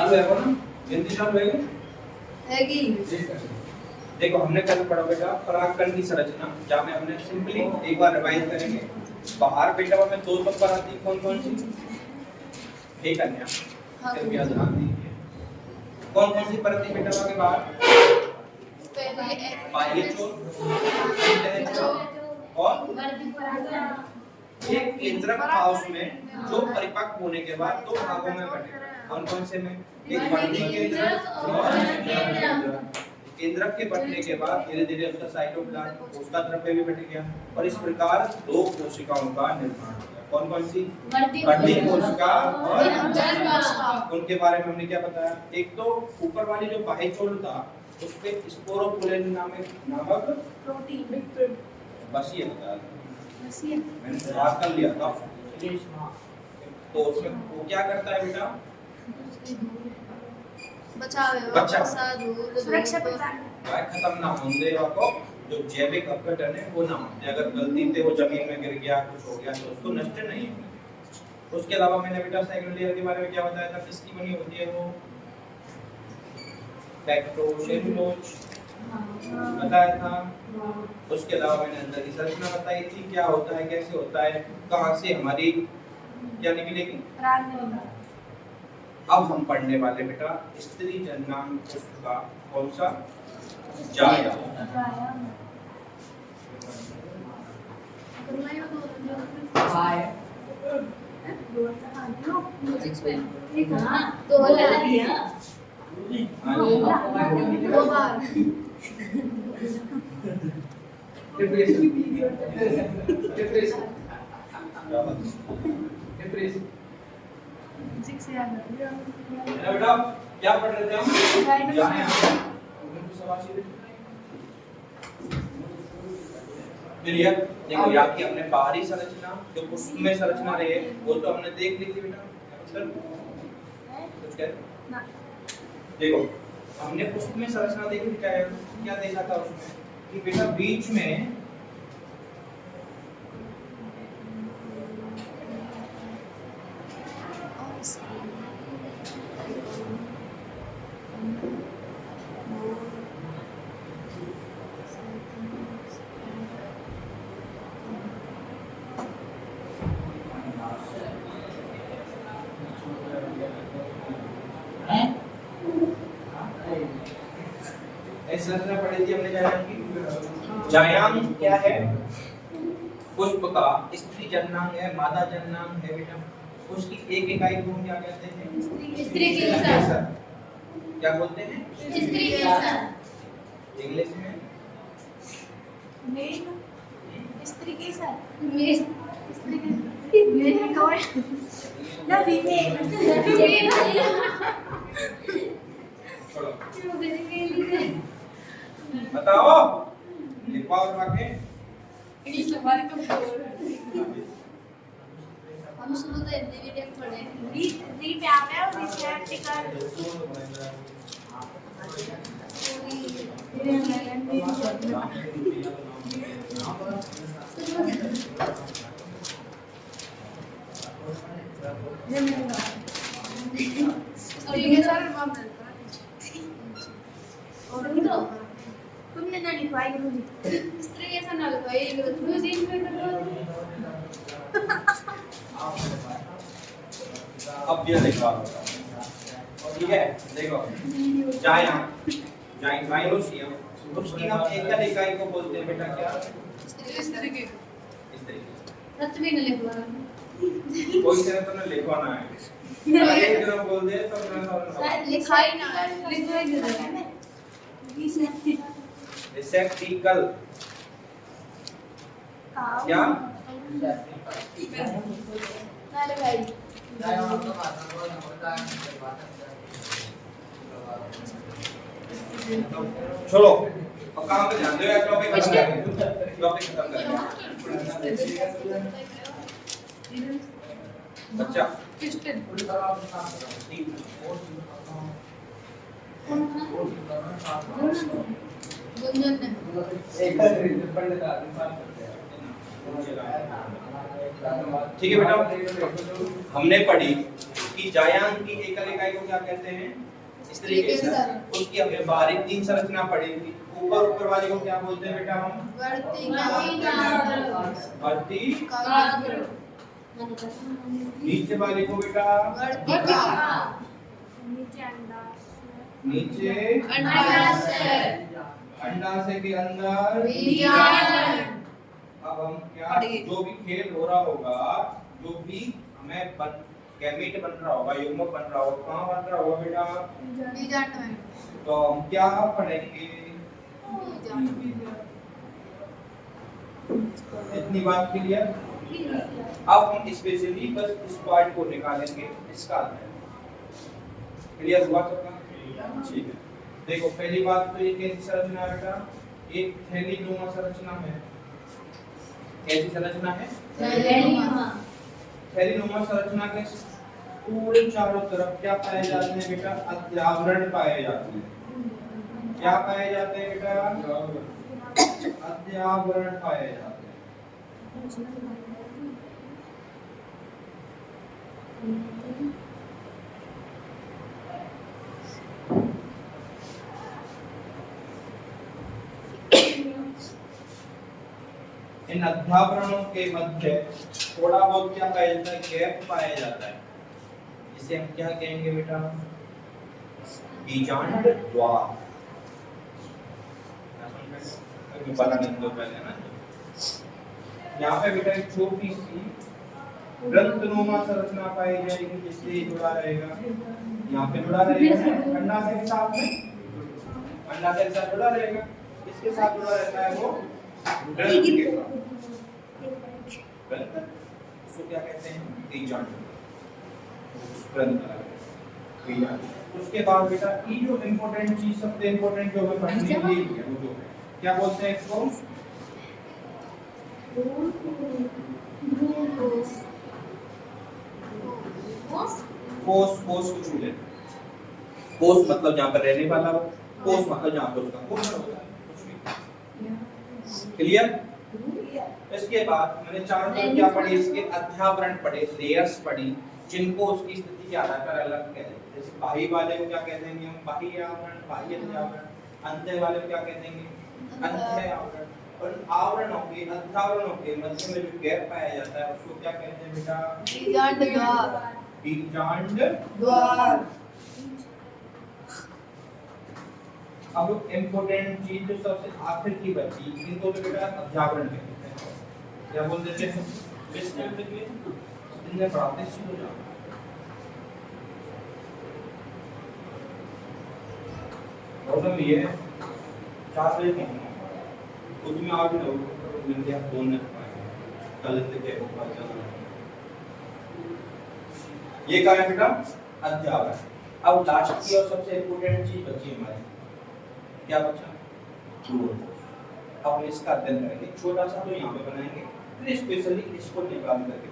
चालू है वो ना, गिनती चालू है कि देखो हमने कल पढ़ा बेटा परागकण की संरचना, जहाँ में हमने सिंपली एक बार रिवाइज करेंगे। बाहर बेटा में दो परत आती, कौन कौन सी? हे कन्या, कृपया ध्यान दीजिए। कौन कौन सी परत बेटा के बाहर? बाह्य चोल, और एक केंद्रक था उसमें, जो परिपक्व होने के बाद दो भागों में बटे। कौन कौन से में? एक वर्धी केंद्रक और केंद्रक के बटने के बाद धीरे धीरे उसका साइटोप्लाज्म, कोशिका द्रव्य भी बट गया, और इस प्रकार दो कोशिकाओं का निर्माण हो गया। कौन कौन सी? वर्धी कोशिका और उनके बारे में हमने क्या बताया? एक तो ऊपर वाली जो बाह्य चोल था उस पे स्पोरोफुलेन नामक प्रोटीन, बस ये बताया, मैंने बात कर लिया था। तो उसमें वो क्या करता है बेटा? बचाव, सुरक्षा प्रदान, खत्म ना होने को जो जैविक अपघटन है वो ना हो। अगर गलती से वो जमीन में गिर गया, कुछ हो गया, तो उसको नष्ट नहीं होगा। उसके अलावा मैंने बेटा सेकंड लेयर के बारे में क्या बताया था? किसकी बनी होती है वो? पेक्टोसेलुलोज बताया था। उसके अलावा मैंने अंदर की संरचना बताई थी, क्या होता है, कैसे होता है, कहाँ से हमारी क्या निकलेगी। अब हम पढ़ने वाले बेटा स्त्री जन्नांग पुष्प का कौन सा? जायाम। बेटा क्या पढ़ रहे थे हम? क्लियर? देखो यहाँ की हमने बाहरी संरचना, जो पुष्प में संरचना रही वो तो हमने देख ली थी बेटा। कुछ कह देखो हमने पुष्प में संरचना देखी थी, क्या देखा था उसमें कि बेटा बीच में संरचना पढ़ी थी हमने जायाम की। जायाम क्या है? पुष्प का स्त्री जन्नांग है, मादा जन्नांग है बेटा। उसकी एक इकाई को हम क्या कहते हैं? स्त्री केसर। क्या बोलते हैं? स्त्री केसर। इंग्लिश में मेल स्त्री केसर, मेल स्त्री केसर, मेल कौन ना फीमेल। बताओ लिखवा और रखे इंग्लिश हमारी तो हम शुरू तो हिंदी मीडियम पढ़े री पे आ गया और रिसेप्टिकल तुमने ना लिखवाई स्त्री ऐसा ना लिखवाई म्यूजियम में कर अब ये लिखवा ठीक है। देखो जायाम जाइनोसियम, उसकी हम एकल इकाई को बोलते हैं बेटा क्या? स्त्री के सच में नहीं लिखवा कोई तरह तो ना लिखवाना है एक जन बोल दे तो लिखाई ना लिखवाई दे देना रिसेप्टिकल क्या नाले भाई छोड़ो अब काम पे ध्यान दो यार, टॉपिक खत्म करेंगे बच्चा ठीक है बेटा, हमने पढ़ी कि जायांग की एकल इकाई को क्या कहते हैं? इस तरीके से उसकी हमें बारीक तीन संरचना पड़ेगी। ऊपर वाले को क्या बोलते हैं बेटा हम? वर्तिकाग्र। नीचे वाले को बेटा नीचे अंडाशय के अंदर बीजांड। अब हम क्या जो भी खेल हो रहा होगा, जो भी हमें गैमेट बन रहा होगा, युग्मक बन रहा होगा, कहाँ बन रहा होगा बेटा? बीजांड में। तो हम क्या पढ़ेंगे? इतनी बात क्लियर? अब हम स्पेशली बस इस पार्ट को निकालेंगे, इसका क्लियर हुआ सबका? ठीक है। देखो पहली बात तो ये कैसी संरचना है बेटा? एक थैलीनुमा संरचना है। कैसी संरचना है? थैलीनुमा संरचना के पूरे चारों तरफ क्या पाए जाते हैं बेटा? अध्यावरण पाए जाते हैं। क्या पाए जाते हैं बेटा? अध्यावरण पाए जाते हैं। इन अध्यावरणों के मध्य थोड़ा बहुत क्या पाया जाता है? गैप पाया जाता है, जिसे हम क्या कहेंगे बेटा? बीजांड द्वार। पहले ना यहाँ पे बेटा एक छोटी सी ग्रंथनुमा संरचना पाई जाएगी, जिससे जुड़ा रहेगा, यहाँ पे जुड़ा रहेगा अंडाशय के साथ में, अंडाशय के साथ जुड़ा रहेगा। इसके साथ जुड़ा रहता है वो ग्रंथ के साथ। ग्रंथ उसको क्या कहते हैं? बीजांड। ग्रंथ। उसके बाद बेटा ये जो इम्पोर्टेंट चीज, सबसे इम्पोर्टेंट जो हमें पढ़नी है वो जो है क्या बोलते हैं इसको? कोष। कोष को छू ले। कोष मतलब जहाँ पर रहने वाला हो, कोष मतलब जहाँ पर उसका कोष होता है। क्लियर? इसके बाद मैंने चारों तरफ क्या पढ़ी? इसके अध्यावरण पढ़े, लेयर्स पढ़ी, जिनको उसकी स्थिति के आधार पर अलग कहते हैं। जैसे बाह्य वाले को क्या कहते हैं हम? बाह्य आवरण, बाह्य अध्यावरण। अंतः वाले को क्या कहते हैं? अंतः आवरण। और आवरणों के, अध्यावरणों के मध्य में जो गैप पाया जाता है उसको क्या कहते हैं बेटा? बीजांड द्वार। बीजांड द्वार। अब इम्पोर्टेंट चीज जो सबसे आखिर की बची, इनको तो बेटा अध्यावरण कहते हैं। क्या बोल देते हैं? इनमें पढ़ाते शुरू हो जाओ। प्रॉब्लम ये है 4 बजे में उसमें आ भी लोग मिलते हैं, फोन नहीं पाएंगे कल के ऊपर चल रहा है। ये क्या है बेटा? अध्यावरण। अब लास्ट की और सबसे इम्पोर्टेंट चीज बची हमारी, क्या बचा? अब इसका अध्ययन करेंगे, छोटा सा तो यहाँ पे बनाएंगे, फिर स्पेशली इसको निकाल करके।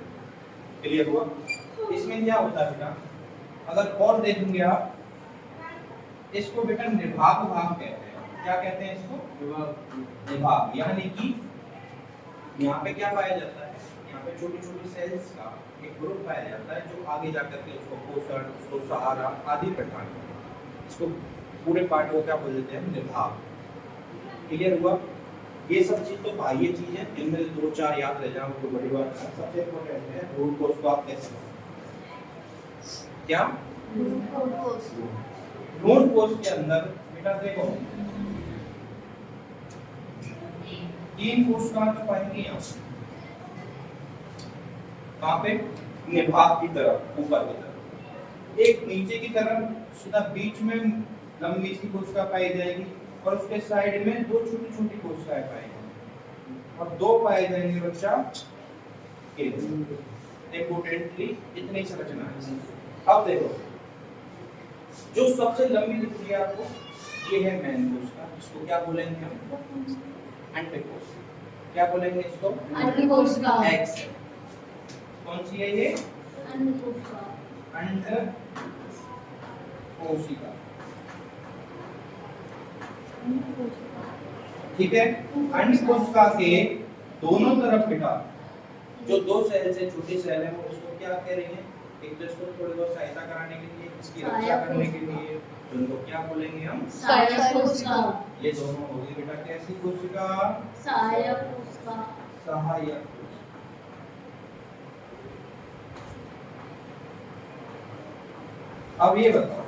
क्लियर हुआ? इसमें क्या होता है बेटा? अगर और देखेंगे आप, इसको बेटा निभाग भाग कहते हैं। क्या कहते हैं इसको? निभाग। यानी कि यहाँ पे क्या पाया जाता है? यहाँ पे छोटी छोटी सेल्स का एक ग्रुप पाया जाता है, जो आगे जाकर के उसको पोषण, उसको सहारा आदि प्रदान करते हैं। इसको पूरे पार्ट को क्या बोल देते हैं? निभाग। क्लियर हुआ? ये सब चीज तो बाह्य चीज है, इनमें 2-4 याद रह जाए तो बड़ी बात है। सबसे इम्पोर्टेंट है रूट कोष को आप कैसे? क्या रूट कोष के अंदर बेटा देखो 3 कोशिकाएं तो पाएंगे यहाँ कहाँ पे? निभाग की तरफ, ऊपर की तरफ। एक नीचे की तरफ सीधा बीच में लंबी सी कोशिका पाई जाएगी, और उसके साइड में 2 छोटी छोटी कोशिकाएं पाएंगे, और 2 पाए जाएंगे बच्चा इम्पोर्टेंटली इतनी संरचना है। अब देखो जो सबसे लंबी दिख रही है आपको, ये है मेन कोशिका। इसको क्या बोलेंगे हम? अंडकोशिका। क्या बोलेंगे इसको? अंडकोशिका। एक्स कौन सी है ये? अंडकोशिका। अंडकोशिका। ठीक है। अंडकोशिका के दोनों तरफ बेटा जो 2 सेल से छोटी सेल है, वो उसको क्या कह रही है? एक तो इसको थोड़ी बहुत सहायता कराने के लिए, इसकी रक्षा करने के लिए, तो उनको क्या बोलेंगे हम? सहायक कोशिका। ये दोनों होगी बेटा कैसी कोशिका? सहायक कोशिका। सहायक। अब ये बताओ,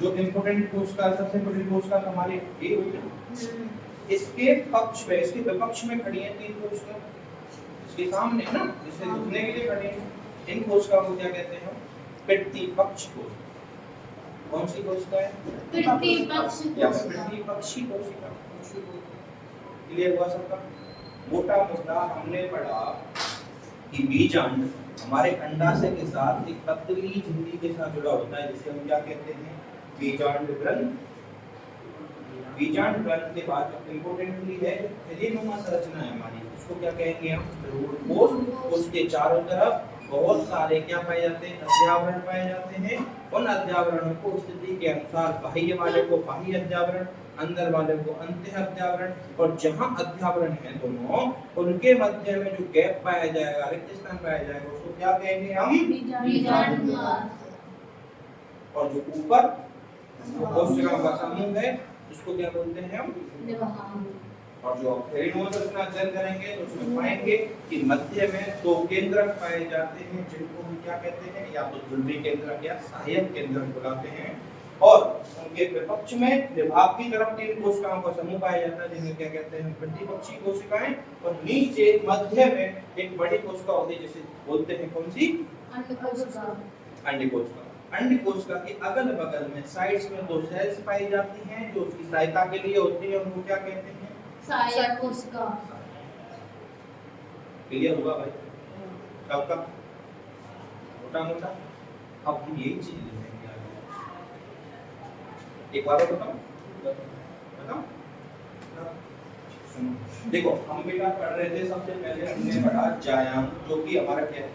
जो इम्पोर्टेंट कोशिका, सबसे इम्पोर्टेंट कोशिका हमारी ये होगी, इसके पक्ष में, इसके विपक्ष में खड़ी है तीन कोशिका, इसके सामने है ना, जिसे घुसने के लिए खड़ी है। इन कोशिकाओं को क्या कहते हैं हम? पितृपक्ष कोशिका। कौन सी कोशिका है? पितृपक्ष या कोशिका। पितृपक्षी कोशिका। क्लियर हुआ सबका? मोटा मोटा हमने पढ़ा कि बीजांड हमारे अंडाशय के साथ एक पतली झिल्ली के साथ जुड़ा होता है, जिसे हम क्या कहते हैं? बीजांड ग्रंथि। बीजांड ग्रंथि के बाद इंपोर्टेंटली है थैलीनुमा संरचना है हमारी, उसको क्या कहेंगे हम? भ्रूणपोष। उसके चारों तरफ बहुत सारे क्या पाए जाते हैं? अध्यावरण पाए जाते हैं। उन अध्यावरणों को स्थिति के अनुसार बाह्य वाले को बाह्य अध्यावरण, अंदर वाले को अंतः अध्यावरण, और जहां अध्यावरण है दोनों, उनके मध्य में जो गैप पाया जाएगा, रिक्त स्थान पाया जाएगा, उसको क्या कहेंगे हम? बीजांड द्वार। और जो ऊपर कोशिकाओं का समूह है, उसको क्या बोलते हैं हम? निवाहन। और जो थैलीनुमा संरचना अध्ययन करेंगे तो उसमें पाएंगे कि मध्य में दो केंद्रक पाए जाते हैं, जिनको हम क्या कहते हैं? या तो ध्रुवीय केंद्रक या सहायक केंद्रक बुलाते हैं। और उनके विपक्ष में विभाग की तरफ तीन कोशिकाओं का समूह पाया जाता है, जिन्हें क्या कहते हैं? पितृपक्षी कोशिकाएं। और नीचे मध्य में एक बड़ी कोशिका होती है, जिसे बोलते हैं कौन सी? अंड कोशिका। अंड कोशिका। अंड कोशिका के अगल बगल में साइड्स में दो सेल्स पाई जाती हैं, जो उसकी सहायता के लिए होती है, उनको क्या कहते हैं? सहायक कोशिका। क्लियर हुआ भाई सबका? मोटा मोटा अब हम यही चीज लेंगे आगे। एक बार और बताओ, सुनो देखो, हम बेटा पढ़ रहे थे, सबसे पहले हमने पढ़ा जायांग, जो कि हमारा क्या है?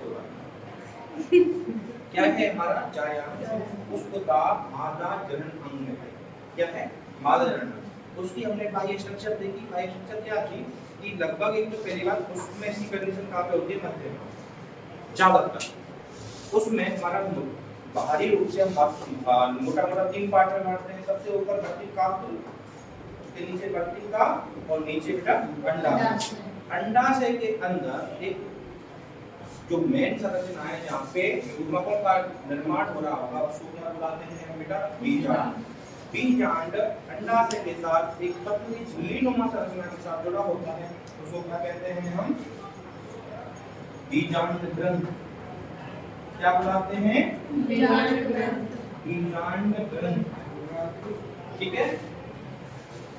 क्या है हमारा जायांग? उसका मादा जनन अंग में है। क्या है? मादा जनन अंग। उसकी हमने बाह्य स्ट्रक्चर देखी। बाह्य स्ट्रक्चर क्या थी कि लगभग एक तो पहली बात, उसमें इसकी कंडीशन कहाँ पे होती है? मध्य में, ज्यादातर। उसमें हमारा बाहरी रूप से हम मोटा मोटा तीन पार्ट में बांटते हैं। सबसे ऊपर वर्टिका, उसके नीचे वर्टिका, और नीचे बेटा अंडाशय। अंडाशय के अंदर एक जो मेन संरचना है, जहाँ पे युग्मकों का निर्माण हो रहा होगा, उसको क्या बुलाते हैं बेटा? बीजांड। बीजांड अंडाशय के साथ एक पतली झिल्लीनुमा संरचना के साथ जुड़ा होता है, उसको क्या कहते हैं हम? बीजांड ग्रंथि। क्या बुलाते हैं? बीजांड ग्रंथि। बीजांड ग्रंथि। ठीक है।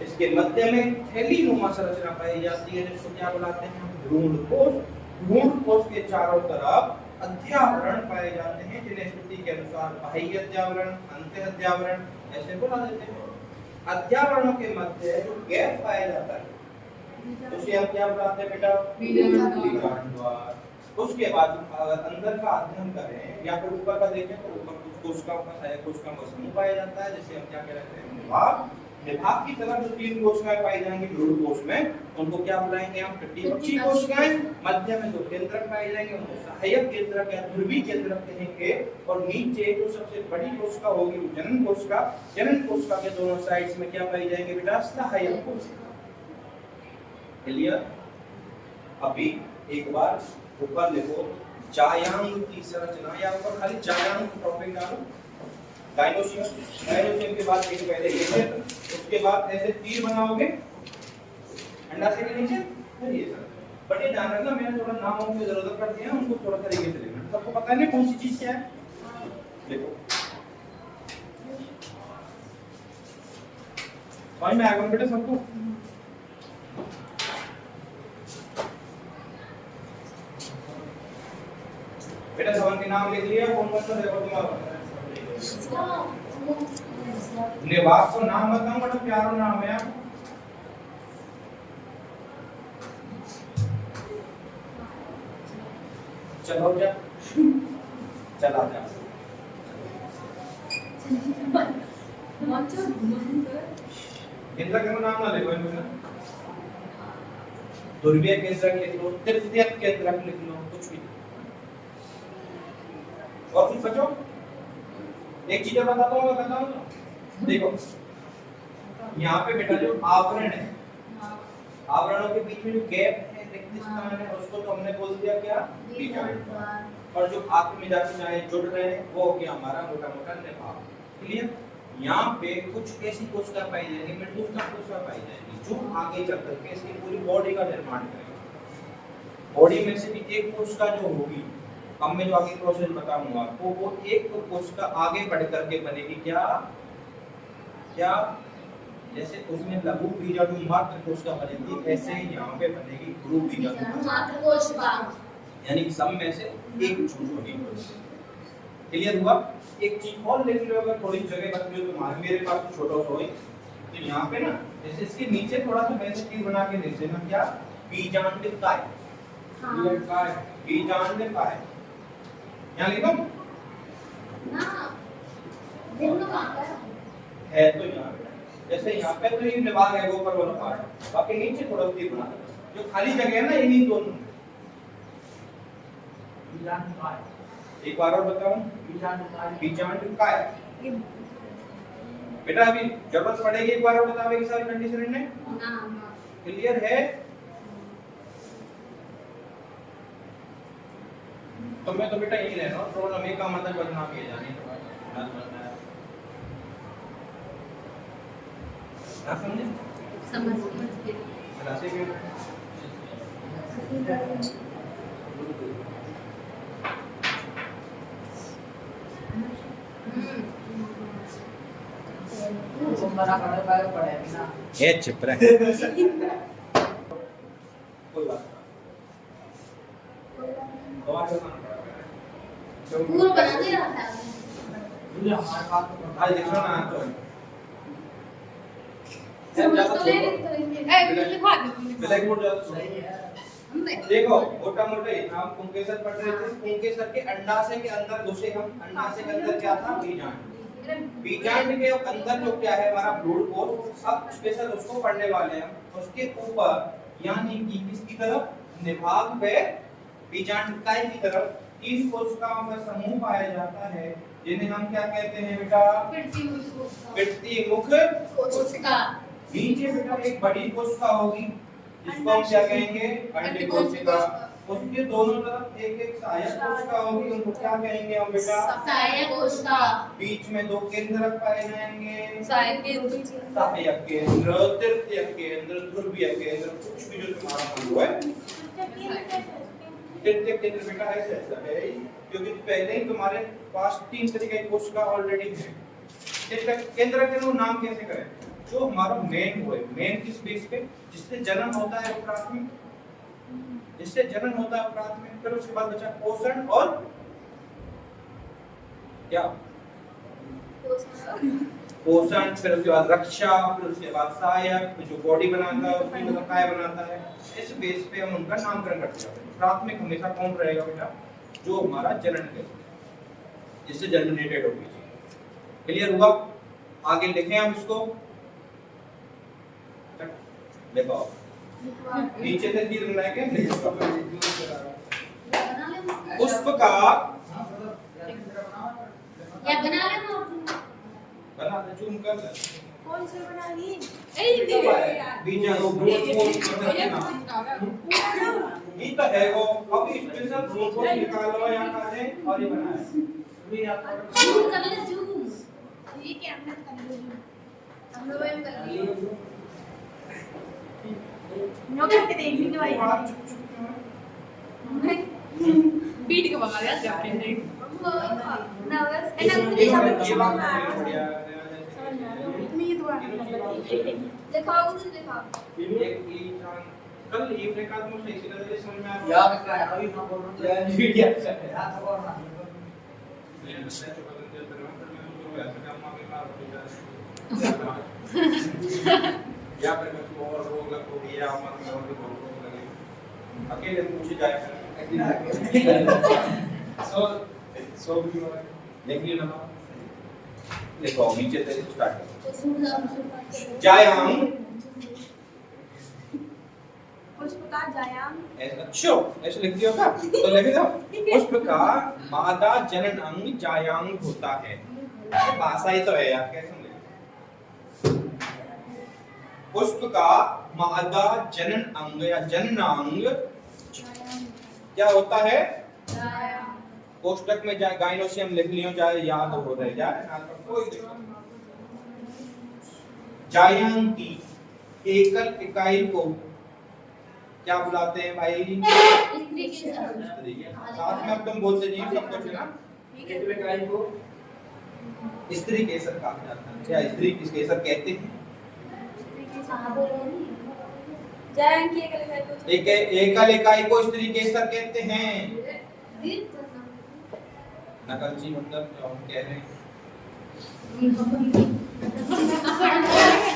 इसके मध्य में थैलीनुमा संरचना पाई जाती है, जिसको क्या बुलाते हैं? भ्रूणपोष। भ्रूणपोष के चारों तरफ अध्यावरण पाए जाते हैं, जिन्हें स्थिति के अनुसार बाह्य अध्यावरण, अंतः अध्यावरण ऐसे बुला देते हैं। अध्यावरणों के मध्य जो गैप पाया जाता है, उसे हम क्या बुलाते हैं बेटा? बीजांड द्वार। उसके बाद अंदर का अध्ययन करें या फिर ऊपर का देखें, तो ऊपर कुछ कोशिकाओं का, सहायक कोशिकाओं का समूह पाया जाता है, जिसे हम क्या कहते हैं? निभाग। निभाग की तरफ जो तीन कोशिकाएं पाई जाएंगी भ्रूणपोष में, उनको क्या बुलाएंगे हम? पितृपक्षी कोशिकाएं। मध्य में दो केंद्रक पाए जाएंगे, उनको सहायक केंद्रक या ध्रुवीय केंद्रक कहेंगे। और नीचे जो सबसे बड़ी कोशिका होगी वो जनन कोशिका। जनन कोशिका के दोनों साइड्स में क्या पाई जाएंगे बेटा? सहायक कोशिका। क्लियर? अभी एक बार ऊपर देखो, जायांग की संरचना, या ऊपर खाली जायांग टॉपिक डालो। डायनोसियम, डायनोसियम के बाद एक पहले ये है, उसके बाद ऐसे तीर बनाओगे अंडाशय के नीचे, फिर ये सब। बट ये ध्यान रखना, मैंने थोड़ा नामों की जरूरत पड़ती है, उनको थोड़ा तरीके से लिखना। सबको पता है ना कौन सी चीज क्या है? देखो समझ में आएगा बेटा सबको? बेटा सवाल के नाम लिख लिया, कौन कौन सा देखो तुम्हारा? निवास को नाम बताऊं, बड़ा प्यारा नाम है। चलो जा, चला जा। केंद्रक का नाम ना लिखो इनमें। ध्रुवीय केंद्रक लिख लो, तृतीयक केंद्रक लिख लो, कुछ भी। और कुछ बच्चों एक चीज और बताता हूँ, मैं बताऊँ देखो यहाँ पे बेटा जो आवरण है, आवरणों के बीच में जो गैप है, रिक्तस्थान है, उसको तो हमने बोल दिया क्या बीजांड। और जो आंख में जाके चाहे जुड़ रहे हैं वो हो गया हमारा मोटा मोटा निभाग। क्लियर। यहाँ पे कुछ ऐसी कोशिका पाई जाएंगी, मृदुता कोशिका पाई जाएंगी जो आगे चल करके इसकी पूरी बॉडी का निर्माण करेगी। बॉडी में से भी एक कोशिका जो होगी, अब मैं जो आगे प्रोसेस बताऊंगा आपको, वो एक कोशिका आगे बढ़ करके बनेगी क्या क्या, जैसे उसमें लघु बीजाणु मात्र कोशिका बनेगी, ऐसे ही यहाँ पे बनेगी गुरु बीजाणु मात्र कोशिका, यानी कि सब में से एक छोटी कोशिका। क्लियर हुआ। एक चीज और देख लो, अगर थोड़ी जगह बची हो तुम्हारे, मेरे पास तो छोटा सा है, तो यहाँ पे ना जैसे इसके नीचे थोड़ा सा वैसे तीर बना के देख लेना, क्या बीजांडकाय, बीजांडकाय यहाँ लिखो ना दिन में आता है, तो यहाँ जैसे यहाँ पे तो ये विभाग है ऊपर वाला पार्ट, बाकी नीचे थोड़ा तीर बना देना, जो खाली जगह है ना इन्हीं दोनों में। एक बार और बताऊं, बीजांडकाय बेटा अभी जरूरत पड़ेगी, एक बार और बतावे की सारी कंडीशन ने ना क्लियर है। तो मैं तो बेटा यही रह रहा हूँ, थोड़ा नमी का मतलब बदनाम किया जाने ना, समझे समझ राशि भी ये चिप रहा है कोई बात पूरा बना दे रहा था आज देखो ना तो ब्लैक बोर्ड देखो मोटा मोटे हम पुंकेसर पढ़ रहे थे, पुंकेसर के अंडाशय के अंदर घुसे हम, अंडाशय के अंदर क्या था बीजांड, बीजांड के अंदर जो क्या है हमारा भ्रूण कोश, अब स्पेशल उसको पढ़ने वाले हैं। उसके ऊपर यानी कि किसकी तरफ निभाग पे बीजांडकाय की तरफ तीन कोशिकाओं का समूह पाया जाता है, जिन्हें हम क्या कहते हैं बेटा पित्ती मुख कोशिका। नीचे बेटा एक बड़ी कोशिका होगी जिसको हम क्या कहेंगे अंड कोशिका, उसके दोनों तरफ एक एक सहायक कोशिका होगी, उनको क्या कहेंगे हम बेटा सहायक कोशिका। बीच में दो केंद्रक पाए जाएंगे, सहायक केंद्र, सहायक केंद्र, तृतीय केंद्र, ध्रुवीय केंद्र, कुछ भी जो तुम्हारा नाम है तृतीय केंद्र बेटा ऐसा है, क्योंकि पहले ही तुम्हारे पास तीन तरह के कोशिका ऑलरेडी है। तृतीय केंद्र के नाम कैसे करें, जो हमारा मेन हुए, मेन किस बेस पे, जिससे जन्म होता है प्राथमिक, जिससे जन्म होता है प्राथमिक, फिर उसके बाद बचा पोषण और क्या पोषण, फिर उसके बाद रक्षा, फिर उसके बाद सहायक, फिर जो बॉडी बनाता है उसकी मतलब काय बनाता है, इस बेस पे हम उनका नामकरण करते हैं। प्राथमिक हमेशा कौन रहेगा बेटा, जो हमारा जनन के जिससे जनरेटेड होगी। क्लियर हुआ। आगे लिखें हम इसको, देखो नीचे से तीर बनाए के पुष्प का या बना ले बना दे, जूम कर ले, कौन से बनानी बीजाणु भ्रूण कोश ये तो है वो, अब स्पेशल भ्रूण कोश निकालो यहाँ का है और ये बनाया जूम कर ले, जूम ये कैमरा कर ले, हम लोग एम कर लिए नो करके देखने के भाई बीट के बगा दिया जाके देख ना बस एना मुझे समझ में आ रहा है इतनी दुआ दिखाओ उधर दिखाओ एक ईशान कल इवने का तुम सही से नजर समझ में आ रहा यार क्या है अभी ना बोल रहा हूं मीडिया यार तो बोल रहा हूं या फिर कुछ और रोग लग हो गया, मतलब और भी रोग लगे, अकेले पूछे जाए सो भी देख लियो ना, देखो नीचे से स्टार्ट करो। जायांग पुष्पका जायांग अच्छा ऐसे लिख दिया था तो लिख दो पुष्प का मादा जनन अंग जायांग होता है। ये भाषा ही तो है यार, कैसे पुष्प का मादा जनन अंग या जननांग क्या होता है? कोष्टक में जाए गाइनोसियम लिख लियो, जाए याद हो रहे जाए ना तो कोई दिक्कत। जायांग की एकल इकाई को क्या बुलाते हैं भाई? साथ में अब तुम बोलते जी सब कुछ है ना। एकल इकाई को स्त्री केसर कहा जाता है, क्या स्त्री केसर कहते हैं? एकल इकाई को स्त्री केसर कहते हैं। नकल जी मतलब जो हम कह रहे हैं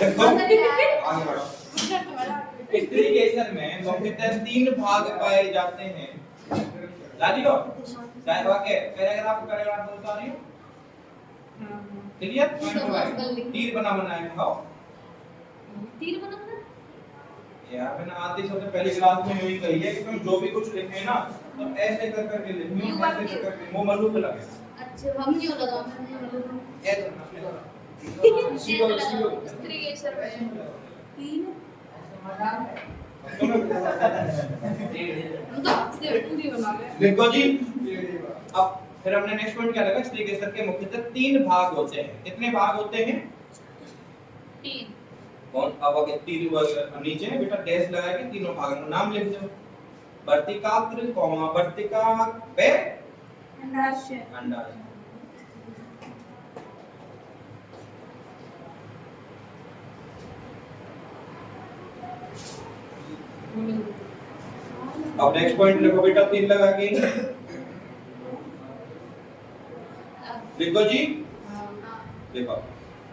देखो आगे बढ़ो। स्त्री केसर में मुख्यतः 3 भाग पाए जाते हैं। लाजियो चाहे वाक्य पैराग्राफ बोलता नहीं क्लियर तीर बना बनाए खाओ तीर बना यार मैंने आते सबसे पहले क्लास में यही कही है कि तुम जो भी कुछ लिखे ना तो ऐसे कर करके लिखो, ऐसे कर करके वो मल्लू पे लगे। अच्छा हम नहीं लगा ऐसे सीधो स्त्री केसर में तीन पूरी बना गए देखो जी। अब फिर हमने नेक्स्ट पॉइंट क्या लगा? स्त्री केसर के मुख्यतः 3 भाग होते हैं। कितने भाग होते हैं? 3। कौन? अब अगर तीन नीचे बेटा डैश लगा के तीनों भागों का नाम लिख दो। वर्तिकाग्र कॉमा वर्तिका पे अंडाशय अंडाशय। अब नेक्स्ट पॉइंट लिखो बेटा 3 लगा के लिखो जी। देखो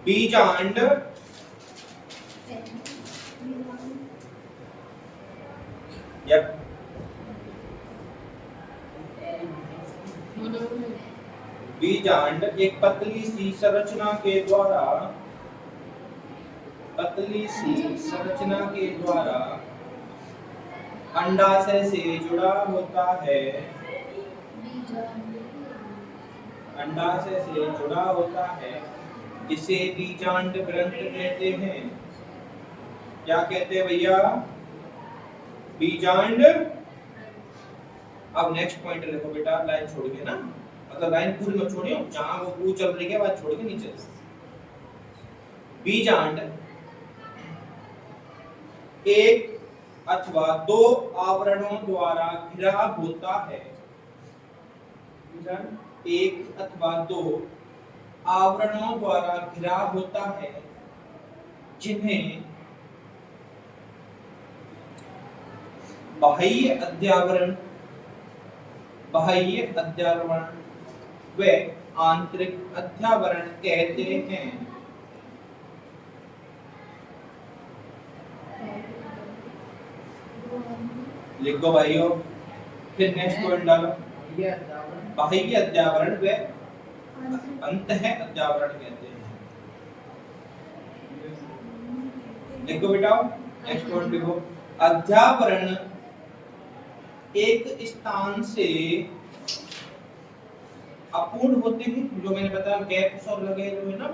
बीजांड यप बीजांड एक पतली सी संरचना के द्वारा अंडाशय से जुड़ा होता है। अंडाशय से जुड़ा होता है इसे बीजांड ग्रंथ कहते हैं। क्या कहते हैं भैया? बीजांड। अब नेक्स्ट पॉइंट लिखो बेटा लाइन छोड़ के ना, मतलब लाइन पूरी मत छोड़ियो, जहां वो पूरी चल रही है वहां छोड़ के नीचे। बीजांड एक अथवा 2 आवरणों द्वारा घिरा होता है। एक अथवा 2 आवरणों द्वारा घिरा होता है जिन्हें बाह्य अध्यावरण व आंतरिक अध्यावरण कहते हैं। लिखो भाइयों, फिर नेक्स्ट पॉइंट डालो। बाह्य अध्यावरण व अंतः अध्यावरण कहते हैं। लिखो बेटा नेक्स्ट पॉइंट लिखो। अध्यावरण एक स्थान से अपूर्ण होते हैं, जो मैंने बताया गैप्स और लगे जो है ना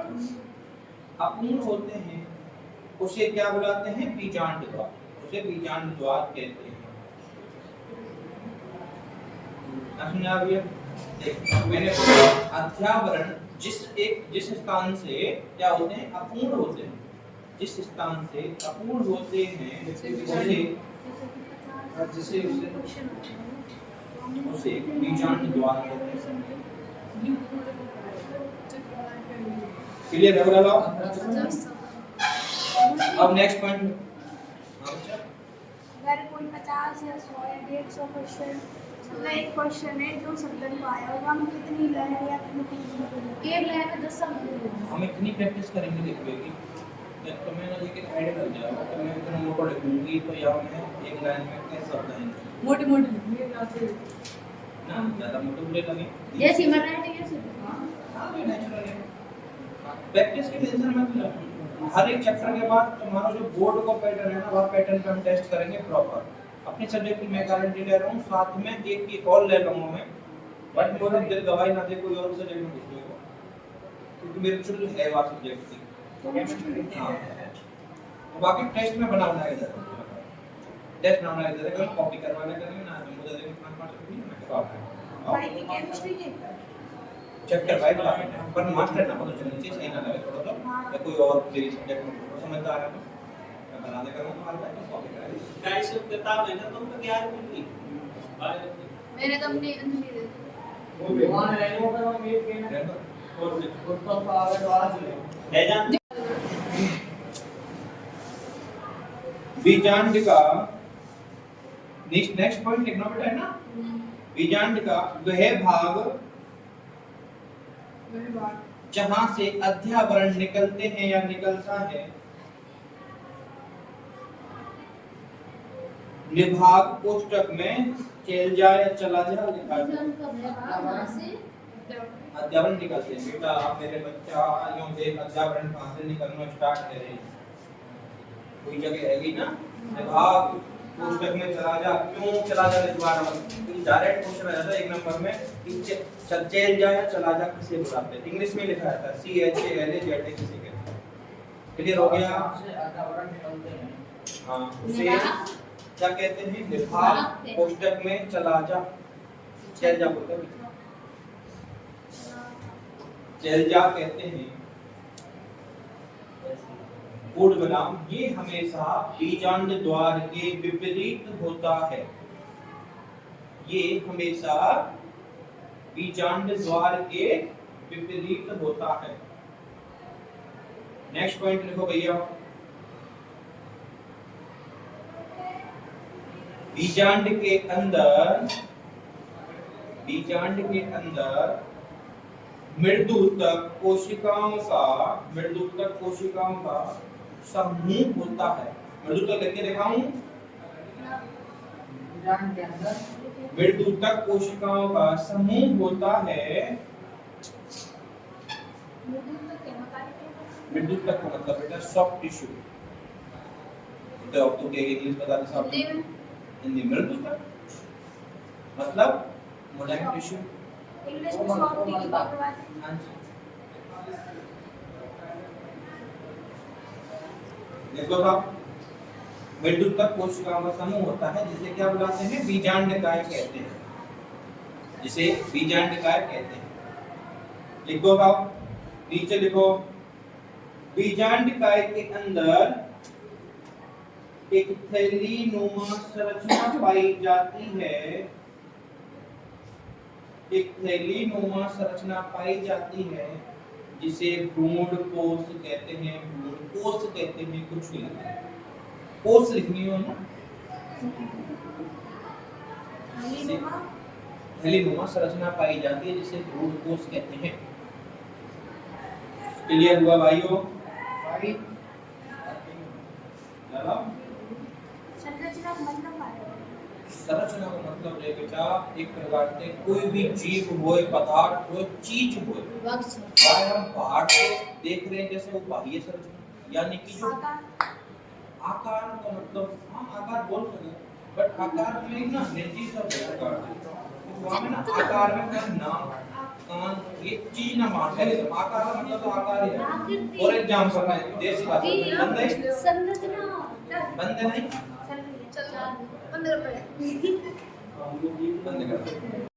अपूर्ण होते हैं, उसे क्या बुलाते हैं? बीजांड द्वार। उसे बीजांड द्वार कहते हैं। मैंने अध्यावरण जिस स्थान से क्या होते हैं? अपूर्ण होते हैं। जिस स्थान से अपूर्ण होते हैं उसे बीजांड द्वार कहते हैं। क्लियर है बोला? अब नेक्स्ट पॉइंट। अगर कोई 50 या 100 या 150 क्वेश्चन मतलब एक क्वेश्चन है जो शब्दन को आया होगा, हम कितनी लहर या कितनी एक लहर में 10 शब्द हम इतनी प्रैक्टिस करेंगे देखिए तो मैं ना लेके आइडिया लग जाएगा। तो मैं इतना मोटा लिखूंगी तो यहाँ में एक लाइन में कैसे शब्द आएंगे? मोटी लिखनी है ना ज्यादा मोटे बुरे लगे जैसे मर रहा है जैसे हां नेचुरल है। प्रैक्टिस की टेंशन मत लो। हर एक चैप्टर के बाद तुम्हारा जो बोर्ड का पैटर्न है ना, वह पैटर्न पे हम टेस्ट करेंगे प्रॉपर। अपने सब्जेक्ट की मैं गारंटी ले रहा हूँ, साथ में एक की और ले लूंगा मैं, बट मुझे दिल गवाही ना दे कोई और सब्जेक्ट में घुस जाएगा, क्योंकि मेरे शुरू है वो सब्जेक्ट की केमिस्ट्री। हाँ, और बाकी टेस्ट में बनाना है इधर, टेस्ट बनाना है इधर, अगर कॉपी करवाना करनी ना तो मुझे देखो 5 नहीं मैं करवा भाई की केमिस्ट्री के चैप्टर वाइज बात है, पर मास्टर ना मतलब चलनी चाहिए, सही ना लगे थोड़ा सा, या कोई और मेरी सब्जेक्ट में समझदार है तो मैं बना दे करूँगा, तुम्हारे पास कॉपी करा दी गाइस किताब है ना तुमको 11 मिल मैंने तो अपनी अंजलि दे दी। गई वहां रहने पर हम एक के ना और तो आगे तो आ ले जा बीजांड का नेक्स्ट पॉइंट लिखना बेटा है ना, बीजांड का वह भाग जहां से अध्यावरण निकलते हैं या निकलता है, विभाग कोष्टक में चल जाए या चला जाए लिखा है। अध्यावरण निकलते हैं बेटा, मेरे बच्चा यूं देख अध्यावरण कहां से निकलना स्टार्ट करे, कोई जगह रहेगी ना, विभाग कोष्टक में चला जा, क्यों चला जा दोबारा मतलब डायरेक्ट क्वेश्चन आ जाता है 1 नंबर में कि चल जा या चला जा किसे बुलाते हैं, इंग्लिश में लिखा रहता है CHALA किसे कहते हैं। क्लियर हो गया? अध्यावरण निकलते हैं हां, उसे क्या कहते हैं, विभाग कोष्टक में चला जा, चल जा बोलते हैं, चल जा कहते हैं। पूर्ण विराम ये हमेशा बीजांड द्वार के विपरीत होता है, ये हमेशा बीजांड द्वार के विपरीत होता है। नेक्स्ट पॉइंट लिखो भैया, बीजांड के अंदर मृदुतक कोशिकाओं का समूह होता है। मृदुतक लिख के दिखाऊं, जान के अंदर मृदुतक कोशिकाओं का समूह होता है। मृदुतक का मतलब बेटा सॉफ्ट टिश्यू, तो अब तो क्या इंग्लिश बता दे सॉफ्ट, हिंदी मृदुतक मतलब मोलायम टिश्यू, इंग्लिश में सॉफ्ट की बात है। हां जी देखो साहब, मृदुतक कोशिकाओं का समूह होता है जिसे क्या बुलाते हैं, बीजांडकाय कहते हैं, जिसे बीजांडकाय कहते हैं। लिखो साहब, नीचे लिखो, बीजांडकाय के अंदर एक थैलीनुमा संरचना पाई जाती है, एक थैलीनुमा संरचना पाई जाती है जिसे भ्रूण कोश कहते हैं, भ्रूण कोश कहते हैं, कुछ भी लिखना है, कोश लिखनी हो ना, थैलीनुमा संरचना पाई जाती है जिसे भ्रूण कोश कहते हैं। क्लियर हुआ भाइयों? भाई चलो, संरचना का मतलब है, संरचना का मतलब है बेटा एक प्रकार से कोई भी जीव हो, पदार्थ हो, चीज हो, चाहे हम बाहर से देख रहे हैं जैसे वो बाह्य संरचना, यानी कि जो आकार का मतलब, हम आकार बोल सकते हैं, बट आकार में ना निजी सब आकार है, तो हमें ना आकार में कोई नाम कान ये चीज ना मान ले, आकार का मतलब तो आकार ही है। फॉर एग्जांपल में देसी बात बंदे संरचना बंदे नहीं चल 15 रुपए बंदे कर